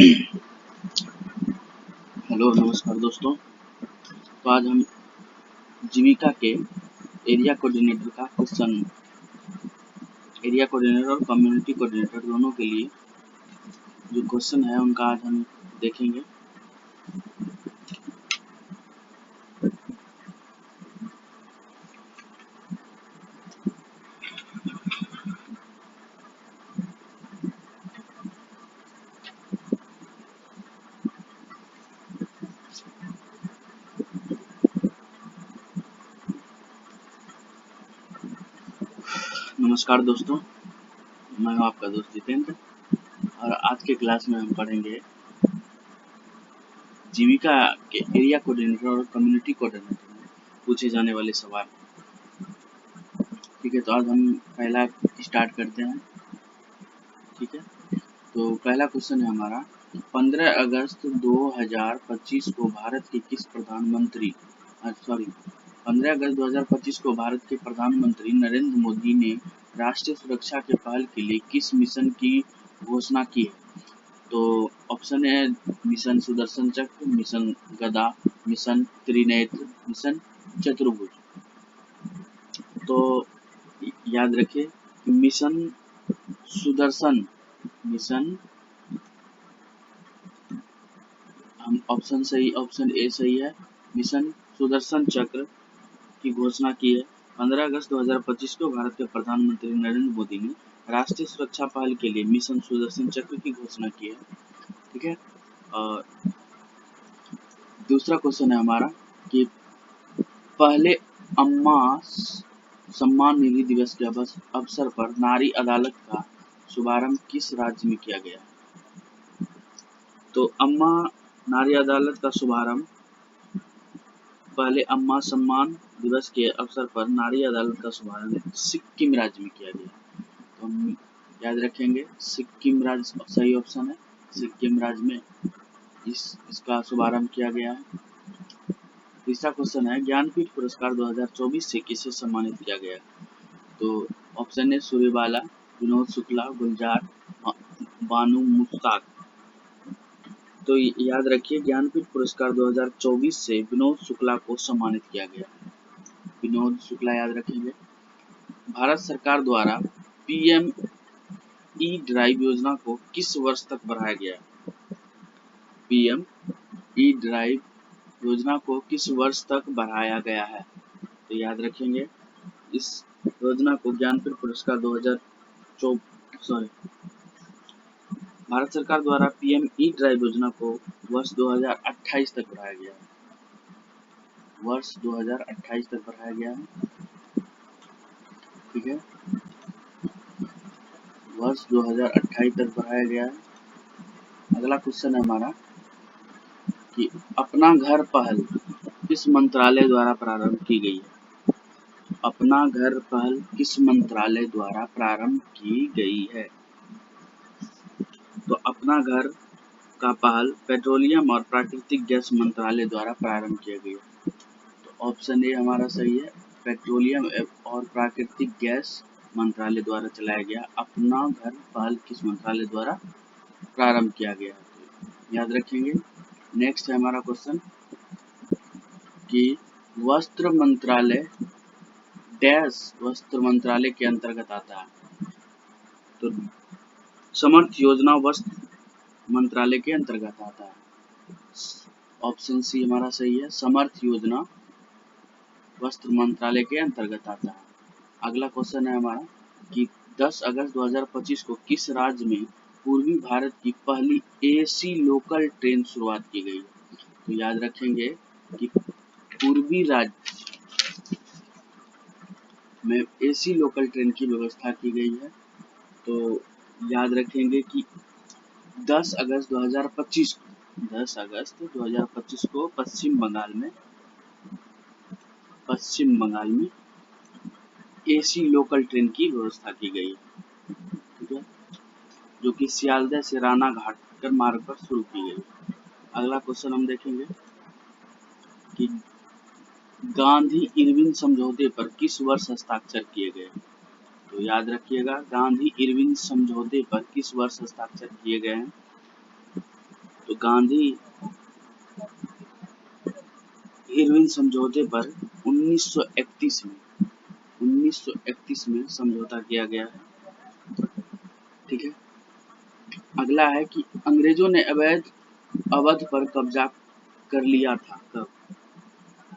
Hello नमस्कार दोस्तों। तो आज हम जीविका के एरिया कोऑर्डिनेटर का क्वेश्चन, एरिया कोऑर्डिनेटर और कम्युनिटी कोऑर्डिनेटर दोनों के लिए जो क्वेश्चन है उनका आज हम देखेंगे। नमस्कार दोस्तों, मैं हूं आपका दोस्त जितेंद्र और आज के क्लास में हम पढ़ेंगे जीविका के एरिया कोऑर्डिनेटर और कम्युनिटी कोऑर्डिनेटर में पूछे जाने वाले सवाल। ठीक है, तो आज हम पहला स्टार्ट करते हैं। ठीक है, तो पहला क्वेश्चन है हमारा, 15 अगस्त 2025 को भारत के किस प्रधानमंत्री 15 अगस्त 2025 को भारत के प्रधानमंत्री नरेंद्र मोदी ने राष्ट्रीय सुरक्षा के पहल के लिए किस मिशन की घोषणा की है? तो ऑप्शन है मिशन सुदर्शन चक्र, मिशन गदा, मिशन त्रिनेत्र, मिशन चतुर्भुज। तो याद रखिए mission Sudarshan, mission option A सही है। मिशन सुदर्शन चक्र की घोषणा की है 15 अगस्त 2025 को भारत के प्रधानमंत्री नरेंद्र मोदी ने राष्ट्रीय सुरक्षा पहल के लिए मिशन सुदर्शन चक्र की घोषणा की है। ठीक है, और दूसरा क्वेश्चन है हमारा कि पहले अम्मा सम्मान निधि दिवस के अवसर पर नारी अदालत का शुभारंभ किस राज्य में किया गया? तो अम्मा नारी अदालत का शुभारंभ पहले अम्मा सम्मान दिवस के अवसर पर नारी अदालत का शुभारंभ सिक्किम राज्य में किया गया। तो हम याद रखेंगे सिक्किम राज्य सही ऑप्शन है। सिक्किम राज्य में इसका शुभारंभ किया गया है। तीसरा क्वेश्चन है ज्ञानपीठ पुरस्कार 2024 से किसे सम्मानित किया गया? तो ऑप्शन है सूर्यबाला, विनोद शुक्ला, गुलजार, बानू मुश्ताक। तो याद रखिए ज्ञानपीठ पुरस्कार 2024 से विनोद शुक्ला को सम्मानित किया गया है। विनोद शुक्ला याद रखेंगे। भारत सरकार द्वारा पीएम ई ड्राइव योजना को किस वर्ष तक बढ़ाया गया? पीएम ई ड्राइव योजना को किस वर्ष तक बढ़ाया गया है? तो याद रखेंगे इस योजना को ज्ञानपीठ पुरस्कार भारत सरकार द्वारा पीएम ई ड्राइव योजना को वर्ष 2028 तक बढ़ाया गया है। वर्ष 2028 तक बढ़ाया गया है। ठीक है, वर्ष 2028 तक बढ़ाया गया है। अगला क्वेश्चन है हमारा कि अपना घर पहल किस मंत्रालय द्वारा प्रारंभ की गई है? अपना घर पहल किस मंत्रालय द्वारा प्रारंभ की गई है? तो अपना घर का पहल पेट्रोलियम और प्राकृतिक गैस मंत्रालय द्वारा प्रारंभ किया गया। तो ऑप्शन ए हमारा सही है, पेट्रोलियम और प्राकृतिक गैस मंत्रालय द्वारा चलाया गया अपना घर पहल किस मंत्रालय द्वारा प्रारंभ किया गया है? तो याद रखेंगे। नेक्स्ट है हमारा क्वेश्चन कि वस्त्र मंत्रालय डैश वस्त्र मंत्रालय के अंतर्गत आता है? तो समर्थ योजना वस्त्र मंत्रालय के अंतर्गत आता है। ऑप्शन सी हमारा सही है, समर्थ योजना वस्त्र मंत्रालय के अंतर्गत आता है। अगला क्वेश्चन है हमारा कि 10 अगस्त 2025 को किस राज्य में पूर्वी भारत की पहली एसी लोकल ट्रेन शुरुआत की गई? तो याद रखेंगे कि पूर्वी राज्य में एसी लोकल ट्रेन की व्यवस्था की गई है। तो याद रखेंगे कि 10 अगस्त 2025 को पश्चिम बंगाल में एसी लोकल ट्रेन की व्यवस्था की गई है। ठीक है, जो कि सियालदह से रानाघाट मार्ग पर शुरू की गई। अगला क्वेश्चन हम देखेंगे कि गांधी इरविन समझौते पर किस वर्ष हस्ताक्षर किए गए? तो याद रखिएगा गांधी इरविन समझौते पर किस वर्ष हस्ताक्षर किए गए हैं? तो गांधी इरविन समझौते पर 1931 में समझौता किया गया है। ठीक है। अगला है कि अंग्रेजों ने अवध पर कब्जा कर लिया था कब?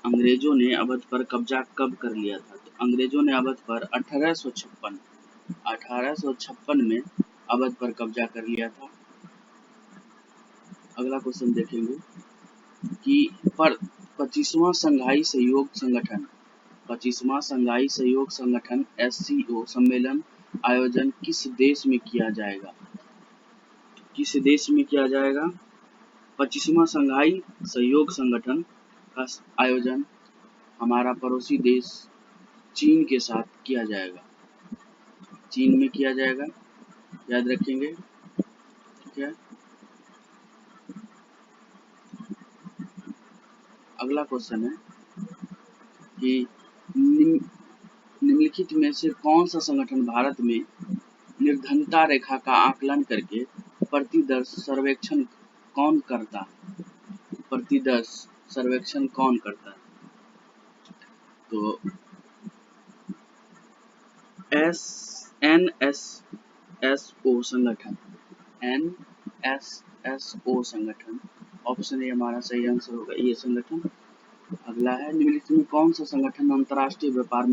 अंग्रेजों ने अवध पर कब्जा कब कर लिया था? तो अंग्रेजों ने अवध पर 1856 में अवध पर कब्जा कर लिया था। अगला क्वेश्चन देखेंगे कि पर 25वां शंघाई सहयोग संगठन SCO सम्मेलन आयोजन किस देश में किया जाएगा? किस देश में किया जाएगा? 25वां शंघाई सहयोग संगठन का आयोजन हमारा पड़ोसी देश चीन के साथ किया जाएगा। चीन में किया जाएगा, याद रखेंगे। ठीक है। अगला क्वेश्चन है कि निम्नलिखित में से कौन सा संगठन भारत में निर्धनता रेखा का आकलन करके प्रतिदर सर्वेक्षण कौन करता है? तो NSSO संगठन ऑप्शन ए हमारा सही आंसर होगा, ये संगठन। अगला है निम्नलिखित में कौन सा संगठन अंतर्राष्ट्रीय व्यापार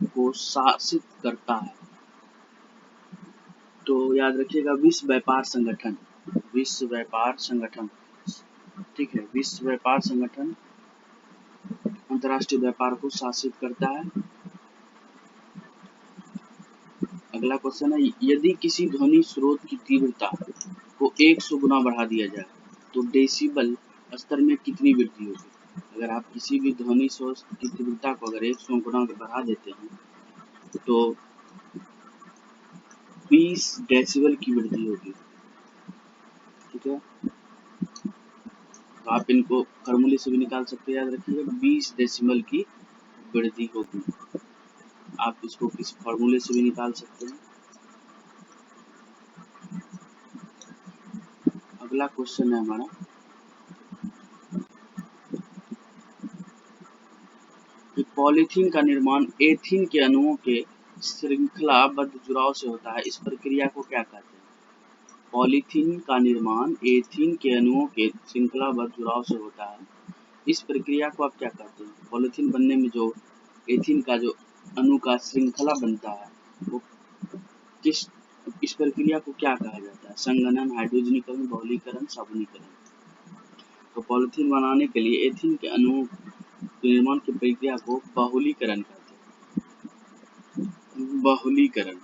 को शासित करता है? तो याद रखिएगा विश्व व्यापार संगठन। ठीक है, विश्व व्यापार संगठन अंतर्राष्ट्रीय व्यापार को शासित करता है। अगला क्वेश्चन है यदि किसी ध्वनि स्रोत की तीव्रता को 100 गुना बढ़ा दिया जाए तो डेसिबल स्तर में कितनी वृद्धि होगी? अगर आप किसी भी ध्वनि स्रोत की तीव्रता को अगर 100 गुना बढ़ा देते हैं तो 20 डेसिबल की वृद्धि होगी। ठीक है, तो आप इनको फार्मूले से भी निकाल सकते हैं, याद रखिएगा 20 डेसिबल की वृद्धि होगी। आप इसको किस फार्मूले से भी निकाल सकते हैं। अगला क्वेश्चन है हमारा कि पॉलीथीन का निर्माण एथीन के अणुओं के श्रृंखलाबद्ध जुड़ाव से होता है, इस प्रक्रिया को क्या कहते हैं? पॉलीथीन का निर्माण एथीन के अणुओं के श्रृंखलाबद्ध जुड़ाव से होता है, इस प्रक्रिया को आप क्या कहते हैं? पॉलीथीन बनने में जो एथीन का जो अणु का श्रृंखला बनता है वो इस प्रक्रिया को क्या कहा जाता है? संघनन, हाइड्रोजनीकरण, बहुलीकरण, साबुनीकरण। तो पॉलीथीन बनाने के लिए एथीन के अणुओं निर्माण की प्रक्रिया को बहुलीकरण कहते हैं। बहुलीकरण,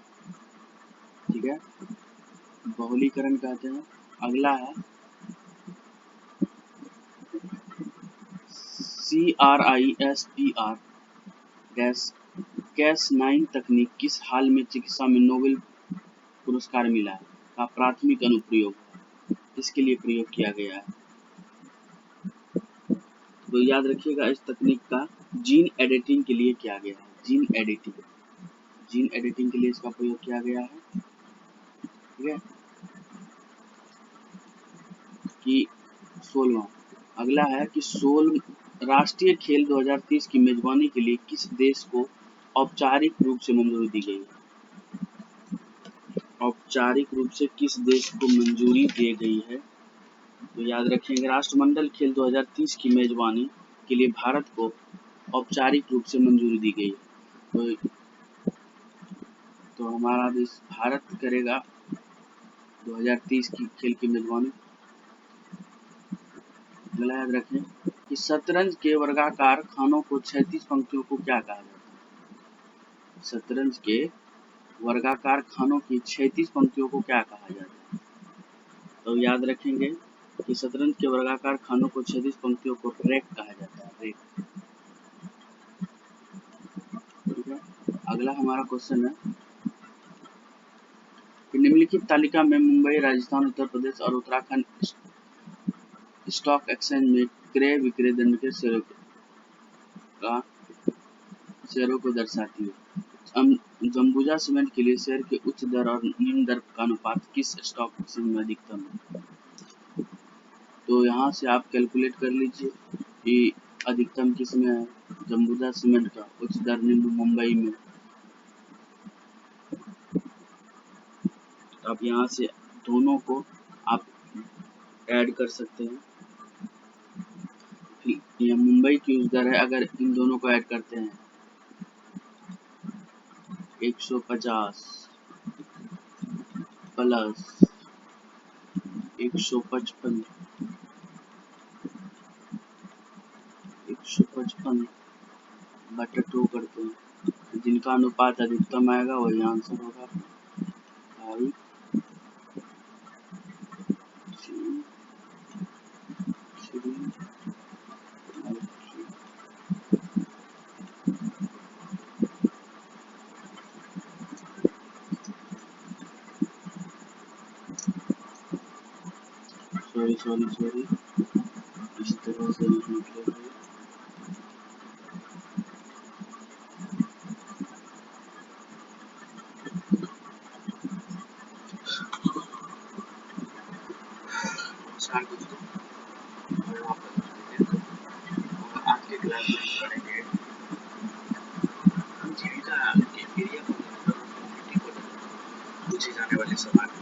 ठीक है, बहुलीकरण कहते हैं। अगला है CRISPR Cas9 तकनीक किस हाल में चिकित्सा में नोबेल पुरस्कार मिला है का प्राथमिक अनुप्रयोग इसके लिए प्रयोग किया गया है? तो याद रखिएगा इस तकनीक का जीन एडिटिंग के लिए किया गया है। जीन एडिटिंग के लिए इसका प्रयोग किया गया है। ठीक है, कि 16वां। अगला है कि राष्ट्रीय खेल 2030 की मेजबानी के लिए किस देश को औपचारिक रूप से मंजूरी दी गई है? औपचारिक रूप से किस देश को मंजूरी दी गई है? तो याद रखेंगे राष्ट्रमंडल खेल 2030 की मेजबानी के लिए भारत को औपचारिक रूप से मंजूरी दी गई है। तो हमारा देश भारत करेगा 2030 की खेल की मेजबानी। अगला याद रखें कि शतरंज के वर्गाकार खानों को 36 पंक्तियों को क्या कहा जाता है? शतरंज के वर्गाकार खानों की 36 पंक्तियों को क्या कहा जाता है? तो याद रखेंगे कि शतरंज के वर्गाकार खानों को 36 पंक्तियों को रेक कहा जाता है, रेक। ठीक है, अगला हमारा क्वेश्चन है कि निम्नलिखित तालिका में मुंबई, राजस्थान, उत्तर प्रदेश और उत्तराखंड स्टॉक एक्सचेंज में क्रय विक्रय दंड के शेयरों को दर्शाती है। अंबुजा सीमेंट के लिए शेयर के उच्च दर और निम्न दर का अनुपात किस स्टॉक एक्सचेंज में अधिकतम है? तो यहाँ से आप कैलकुलेट कर लीजिए कि अधिकतम किस में है। जम्बूजा सीमेंट का उच्च दर निम्न मुंबई में। तो आप यहाँ से दोनों को आप ऐड कर सकते हैं। ये मुंबई की उच्च दर है, अगर इन दोनों को ऐड करते हैं 150 प्लस 155 बटा 2 करते हैं, जिनका अनुपात अधिकतम आएगा वही आंसर होगा। 5 3 3 सॉरी इस तरह से नहीं निकलेगा। आज के क्लास में पढ़ेंगे जीविका के एरिया पूछे जाने वाले सवाल।